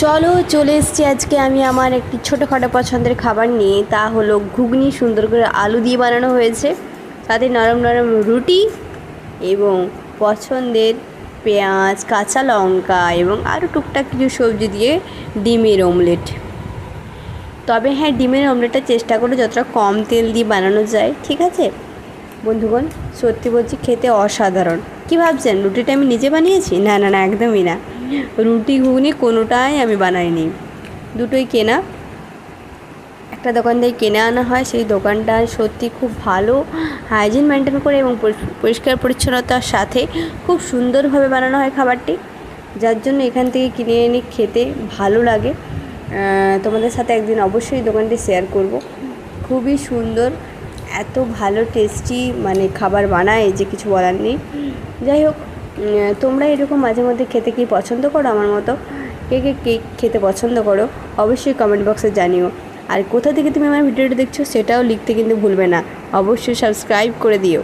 চলো চলে এসেছি আজকে আমি আমার একটি ছোটোখাটো পছন্দের খাবার নিয়ে, তা হলো ঘুগনি। সুন্দর করে আলু দিয়ে বানানো হয়েছে, সাথে নরম নরম রুটি এবং পছন্দের পেঁয়াজ, কাঁচা লঙ্কা এবং আরও টুকটাক কিছু সবজি দিয়ে ডিমের অমলেট। তবে হ্যাঁ, ডিমের অমলেটটা চেষ্টা করো যতটা কম তেল দিয়ে বানানো যায়, ঠিক আছে বন্ধুগণ? সত্যি বলছি, খেতে অসাধারণ। কী ভাবছেন রুটিটা আমি নিজে বানিয়েছি? না না না, একদমই না। রুটি ঘুগনি কোনোটাই আমি বানাইনি, দুটোই কেনা। একটা দোকান থেকে কিনে আনা হয়, সেই দোকানটা সত্যি খুব ভালো হাইজিন মেনটেন করে এবং পরিষ্কার পরিচ্ছন্নতার সাথে খুব সুন্দরভাবে বানানো হয় খাবারটি, যার জন্য এখান থেকে কিনে এনে খেতে ভালো লাগে। তোমাদের সাথে একদিন অবশ্যই দোকানটি শেয়ার করব। খুবই সুন্দর, এত ভালো টেস্টি মানে খাবার বানায় যে কিছু বলার নেই। যাই হোক, তোমরা এরকম মাঝে মধ্যে খেতে কি পছন্দ করো আমার মতো? কে কে কেক খেতে পছন্দ করো অবশ্যই কমেন্ট বক্সে জানিও। আর কোথা থেকে তুমি আমার ভিডিওটা দেখছো সেটাও লিখতে কিন্তু ভুলবে না। অবশ্যই সাবস্ক্রাইব করে দিও।